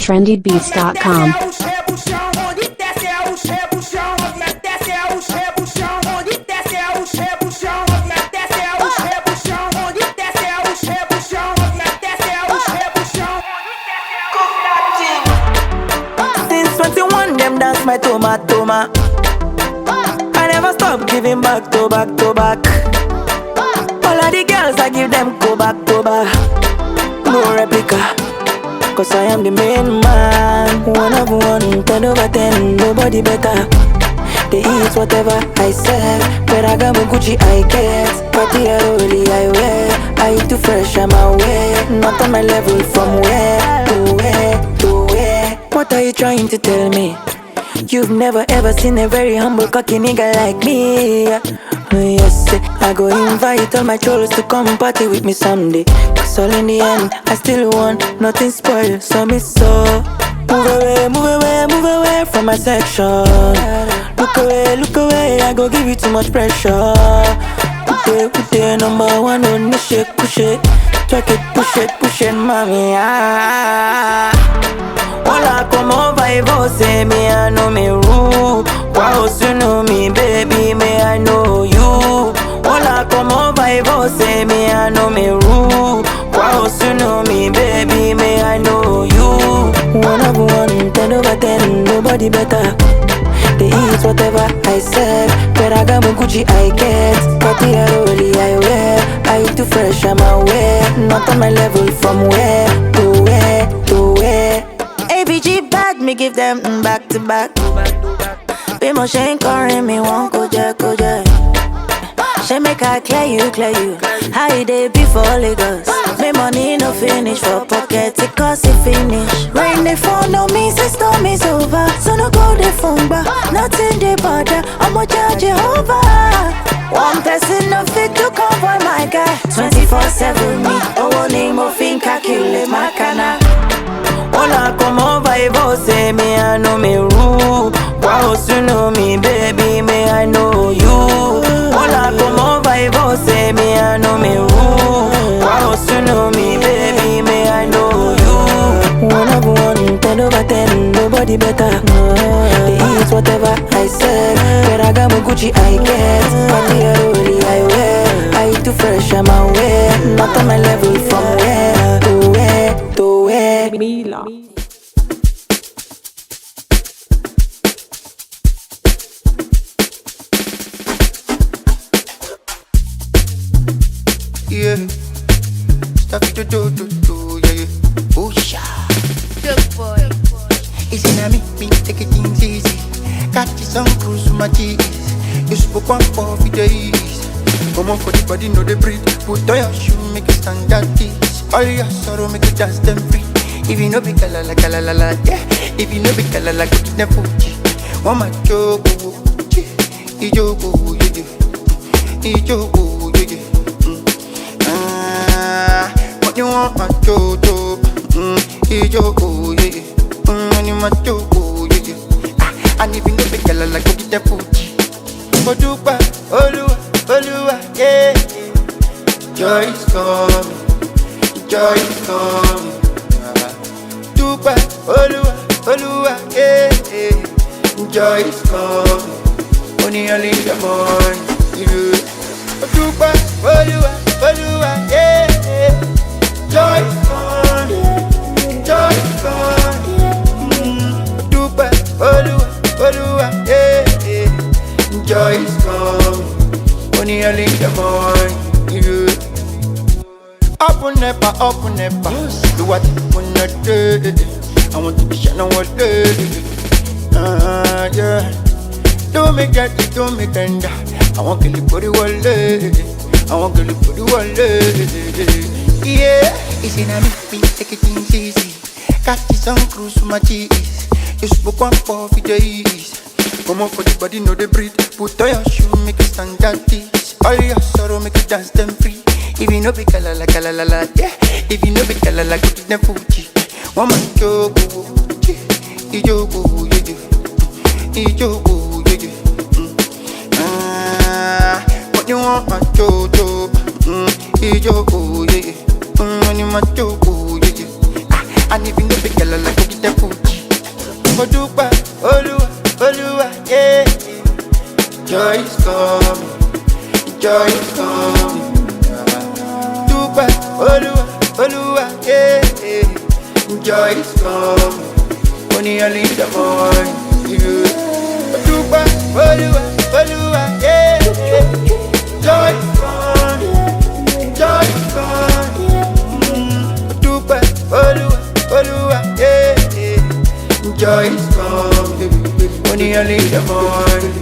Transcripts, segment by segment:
trendybeats.com. Since 21, them dance my toma. I never stop giving back to back to back. All of the girls I give them go back. No replica, cause I am the main man. 1 of 1, 10 over 10, nobody better. They eat whatever I serve. Ferragamo, Gucci I get. Party early I wear. I too fresh, I'm aware. Not on my level, from where to where to where. What are you trying to tell me? You've never ever seen a very humble cocky nigga like me. Yes, I go invite all my trolls to come party with me someday. Cause all in the end, I still want nothing spoiled, so me so move away from my section. Look away, I go give you too much pressure. Put it, number 1 on the shake, push it. Track it, push it, mommy. Hola, como va y vos, me I know me rude. Wow, you know me, baby, me I know you. Hola, como va y vos, me I know me rude. Wow, you know me, baby, me I know you. 1 of 1, 10 over 10, nobody better. They eat whatever I serve. Ferragamo, Gucci I get. Party early I wear. I too fresh, I'm aware. Not on my level, from where to where to where. ABG bad, me give them back to back. Be more shame calling me, won't go jack. She make I clear you. How you day before Lagos? Me money no finish for pocket, it cost it finish. Rain they fall, no means the storm is over. So no go the phone back, nothing they bother. I'ma charge it over. One person no fit to cover my guy. 24/7 me, oh name of think calculate my cana. Hola, como va y vos, me I know me rude. Wow, you know me, baby, me I know you. Hola, como va y vos, me I know me rude. Wow, you know me, baby, me I know you. 1 of 1, 10 over 10, nobody better. They eat whatever I serve. Ferragamo, Gucci I get. Party early I wear. I too fresh, I'm aware. Not on my level, from where to where to where. Yeah, stuff to do, yeah. Oh, yeah. Good boy. It's in a me, take it things easy. Catch some cruise to my cheese. You spoke one for days. Come on for the body, know the breathe. Put on your shoe, make it stand at this. All your sorrow, make it dance them free. If you know be kalala, yeah. If you know be kalala, go to the Fuji. One my joke, ijogo, yeah. What you want, my jojo? Ijogo, yeah. And you my jogo, yeah. And if you know be kalala, go to the Fuji. Odupa, Oluwa, yeah. Joy is coming. Dupa, Oluwa, yeah. Joy is coming. Only early in the morning, yeah. Dupa, Oluwa, yeah. Joy is coming. Dupa, Oluwa, yeah. Joy is coming. Only early in the morning, yeah. Open never, do what you wanna do. I want to be shining all day. Yeah. Don't make that, don't make tender. I want to live for the world. Yeah. It's in a me, take it easy. Catch some cruise to my cheese. You spoke one for days. Come on for the body, know the breathe. Put on your shoe, make it stand at this. All your sorrow, make it dance them free. If you know be kalala, yeah. If you know be kalala, go to the Fuji. One man jogo, ijogo, yeah. What you want, my jojo? Ijogo, yeah. And you my jogo, yeah. And if you know big girl, I like to get the Fuji. Odupa, Olua, Olua, yeah. Joy is coming, joy is coming. Dupa, Olua, Olua, yeah. Joy is coming, only early in the morning. Dupa, Olua, Olua, yeah. Joy is coming, joy is coming. Dupa, Olua, Olua, yeah. Joy is coming, only early in the morning.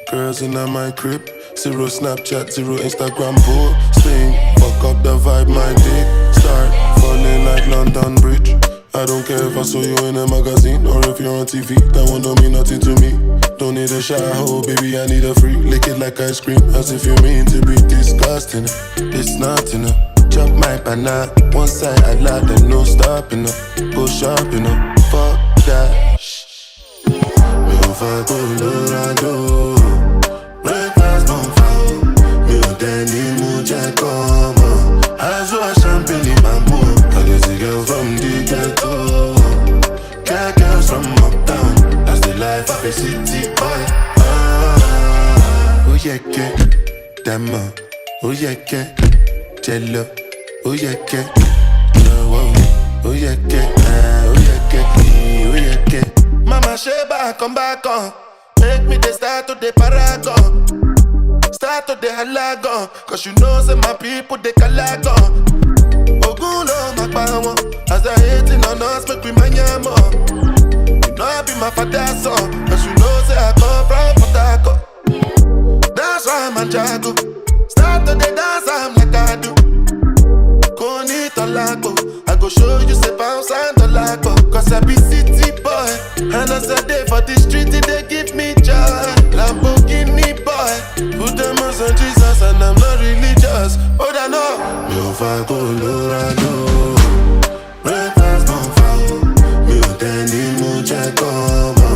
Girls in my crib, zero Snapchat, zero Instagram posting. Fuck up the vibe, my dick start falling like London Bridge. I don't care if I saw you in a magazine or if you're on TV. That one don't mean nothing to me. Don't need a shower, baby, I need a free. Lick it like ice cream, as if you mean to be disgusting. It's not enough. Chop my banana, one side I like them, no stopping up. Go shopping up, fuck that. Me over Colorado. Breakfast don't fall. Me o deni muje como. As well champagne in my mood. I get a girl from the ghetto. Got girls from uptown. That's the life of a city boy. Oh yeah, yeah, dama. Oh yeah, yeah, jello. Oh yeah, yeah, oh yeah, yeah, oh yeah, yeah, oh yeah, yeah. Mama Sheba, come back on. Make me the start to the paragon. Start to the halagon. Cause you know say my people they calagon. Oguno my power. As they hating on us, make we manyamo. You know I be my father's son. Cause you know say I come from Potako. That's why I'm a jago. Start to the dance, I'm like I do. I go show you say pounds and $. Cause I be city boy. And as I day for the street, they give me joy. Lamborghini boy. Put them on Jesus and I'm not religious. Oh, I know. Me over Colorado. Breakfast don't fall. Me o deni muje como.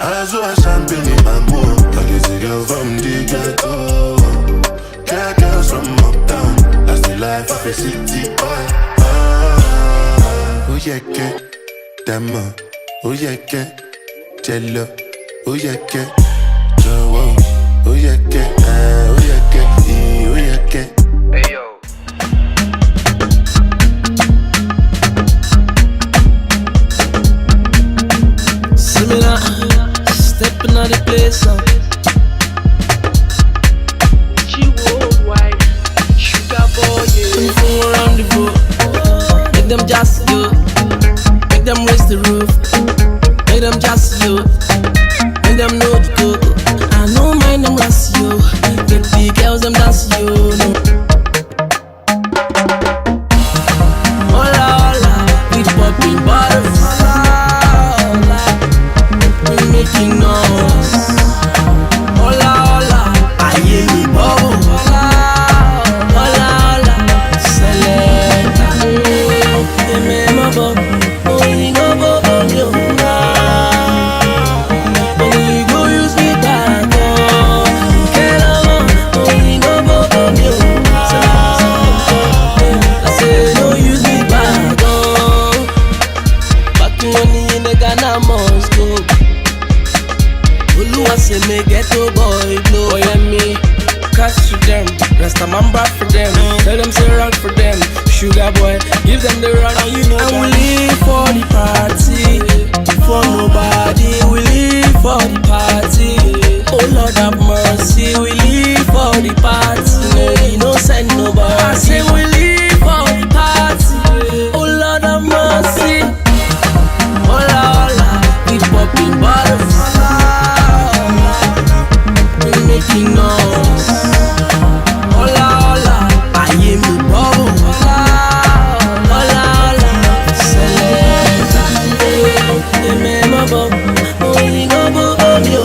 As well champagne in my mood. I get a girl from the ghetto. Got girls from uptown. That's the life of a city boy. Oh yeah, yeah, dama. Oh yeah, yeah, jello. Oh yeah, yeah, jowo. Oh yeah, yeah, oh yeah, yeah, oh yeah, yeah. Hey yo. Similar, stepping on the place. She worldwide, sugar boy, yeah. 24 around the boat. Make them just go. Make them raise the roof. Make them just go. Make them know the go. I know mind them last you. Get the girls them dance you. No. Hola hola, we popping bottles. We making noise. Hola hola, I hear me bubble. Hola hola, select. Remember, only go bubble you. Only go use me back on. Get along, only go bubble you. I say no use me back on. Back money in the Ghana must go. Oluwa say me get to boy blow. Oh yeah me, cash to them. Rest I'm back for them. Tell them say rock for them. Sugar boy, give them the run. You know and we live for the party. For nobody, we live for the party. Oh Lord have mercy, we live for the party. No, you no send nobody. I say we live for the party. Oh Lord have mercy. Hola hola, we popping bottles. We making noise. Hola hola, I hear me bubble. Hola hola, select. Remember, only go bubble you.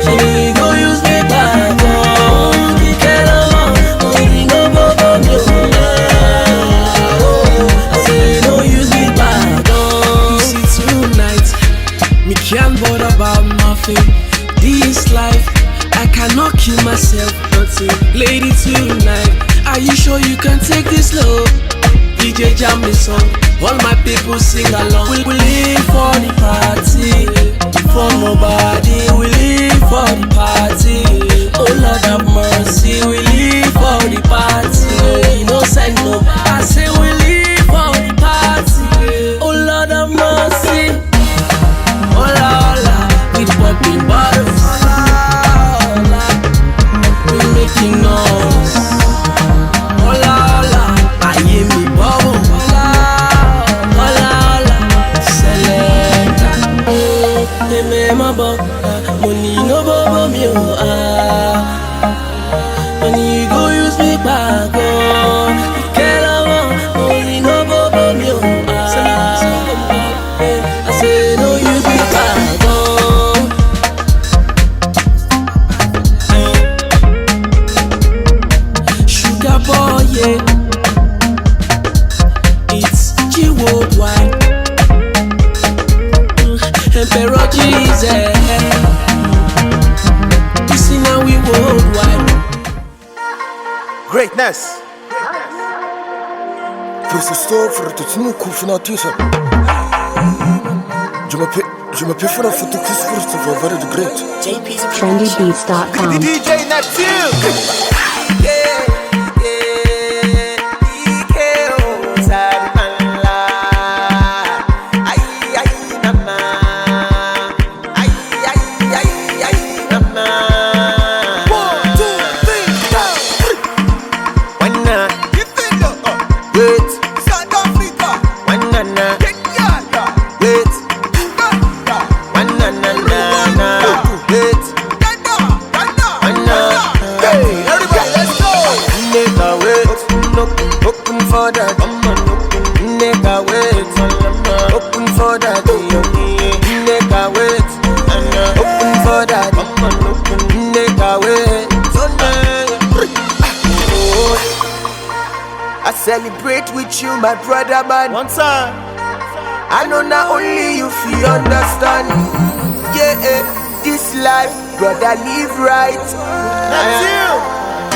So we go use me back on. Get along, only go bubble you. I say no use me back on. You see tonight, me can't bother about nothing. This life, I cannot kill myself, nothing. Lady tonight, are you sure you can take this slow? DJ jam the song, all my people sing along. We live for the party, for nobody. We live for the party. Oh Lord have mercy, we live for the party. No send no, I say we live for the party. Oh Lord have mercy. Hola hola, we popping bottles. Hola, we making noise. Hola hola, I hear me bubble. Hola hola, selecta. They make my money no bubble me money go use me back money no bubble me I say no use me back Sugar boy, yeah. It's G worldwide. Emperor Jesus. You see now we worldwide. Greatness. Просто стопфер, tu nu kufna tisa. Je m'appelle faire la photo qui se course, tu vas voir du great. trendybeats.com. DJ Natil. Celebrate with you, my brother, man. One time. I know not only you feel understand. Yeah, this life, brother, live right. That's you.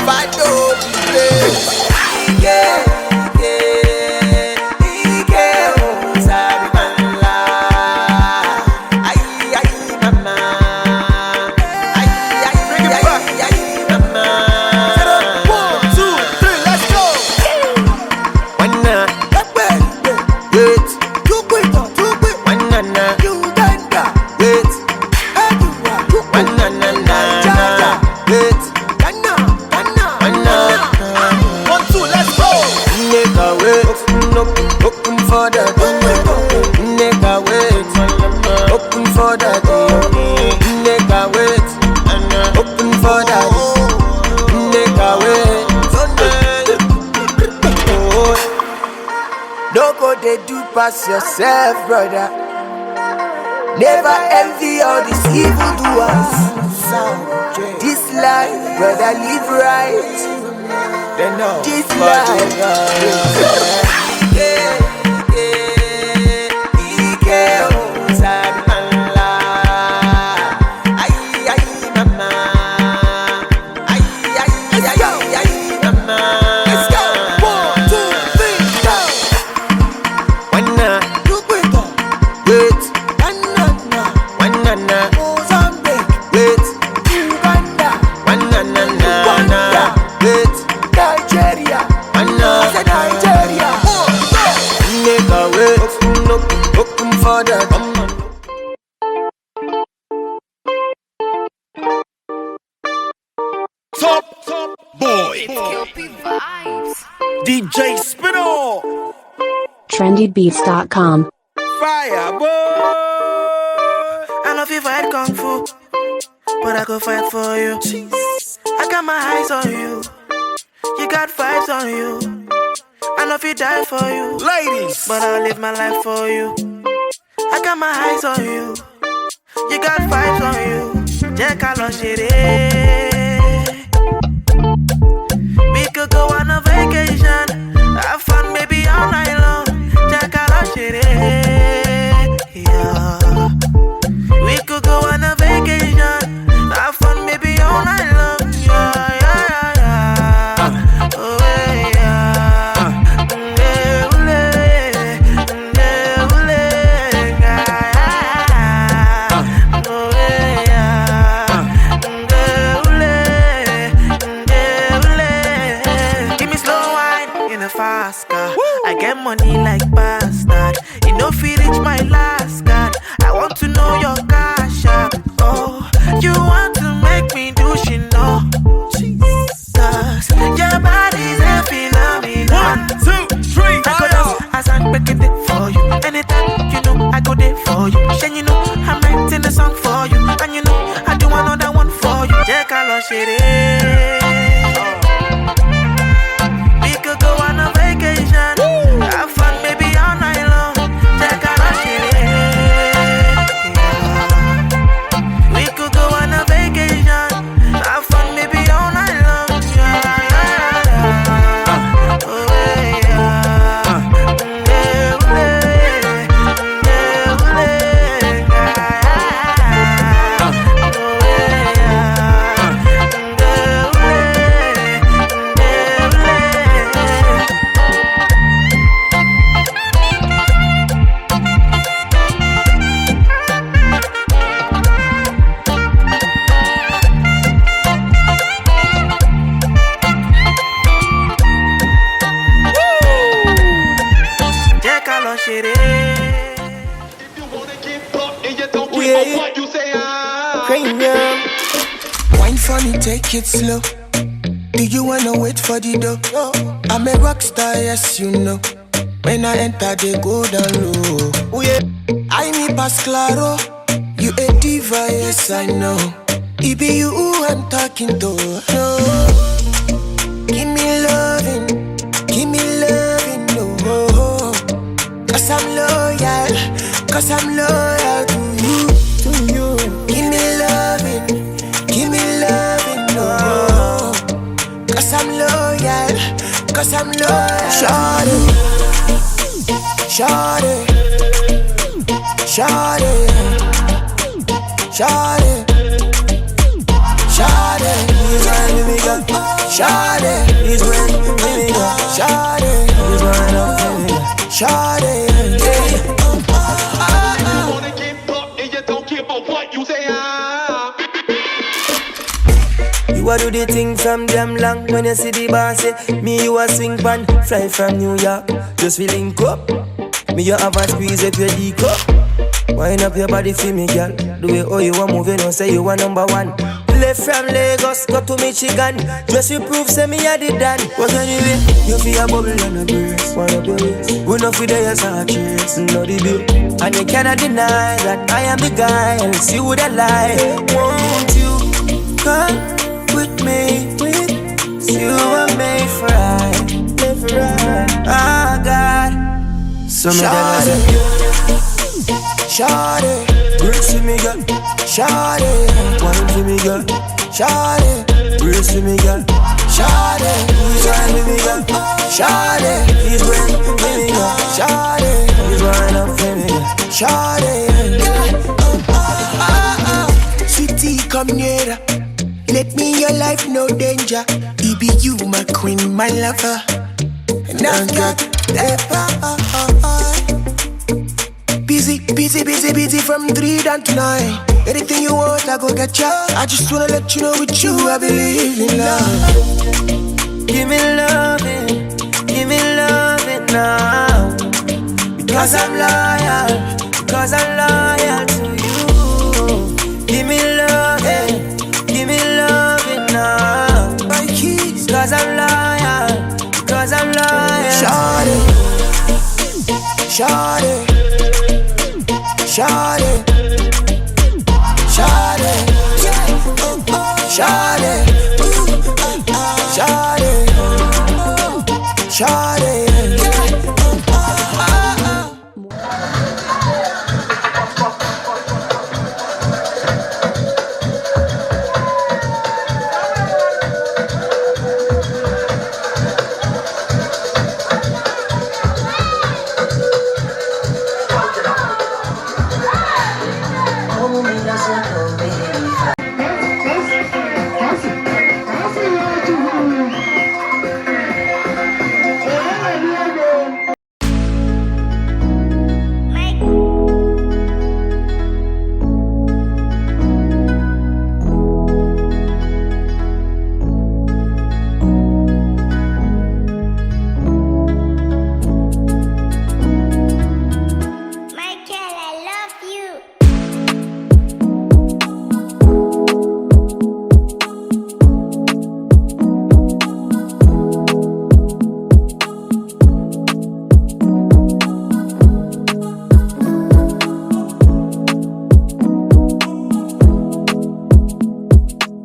Fight all the place. Yeah. Pass yourself, brother. Never envy all these evil doers. This life, brother, live right. This life, DJ Spinall. trendybeats.com. Fire, boy. I love you fight kung fu, but I go fight for you. I got my eyes on you. You got vibes on you. I love you die for you, Ladies, but I'll live my life for you. I got my eyes on you. You got vibes on you. Jẹ́ ká lọ ṣeré. We could go on a vacation, have fun maybe all night long. Jẹ́ ká lọ ṣeré. Yeah. We could go on a vacation, have fun maybe all night long. Yeah, yeah, yeah, yeah. chérie. We could go on a vacation, have fun baby all night long. Take a ride, chérie. We could go on a vacation, have fun baby all night long. Wine funny, take it slow. Do you wanna wait for the dough? I'm a rock star, yes you know. When I enter, they go down low. I me pass claro. You a diva, yes I know. It be you who I'm talking to. No. Give me loving, no. Cause I'm loyal to you. Give me loving, no. Cause I'm loyal. Shawty, please run with me, girl. Shawty, please run with me, girl. Shawty, please run up with me, girl. Shawty, You a do the thing from damn long. When you see the bar say me you a swing pan. Fly from New York, just feeling up. Me you have a squeeze up your D cup. Wind up your body for me, girl. The way how you a moving, no say you a number one. Left from Lagos, go to Michigan. Just you prove, say me I did that. What anyway, you feel a bubble and a brace. One of your ways, we no feel there as a trace. No the bill, and you cannot deny that I am the guy. Else you woulda lied. Won't you come with me? You were made for right. Oh God, so me Shawty, brace to me, girl. Shawty, Wine to me, girl. Shawty, Brace to me, girl. Shawty, Wine to me, girl. Shawty, Please wine to me, girl. Shawty, Please wine up for me, girl. Shawty. Sweetie, come nearer. Let me in your life, no danger. It be you, my queen, my lover. And I've got that power. Busy from 3 down to 9. Anything you want, I go get ya. I just wanna let you know with you, I believe in love. Give me loving now. Because I'm loyal to you. Give me loving now. My keys, Because I'm loyal. Shawty,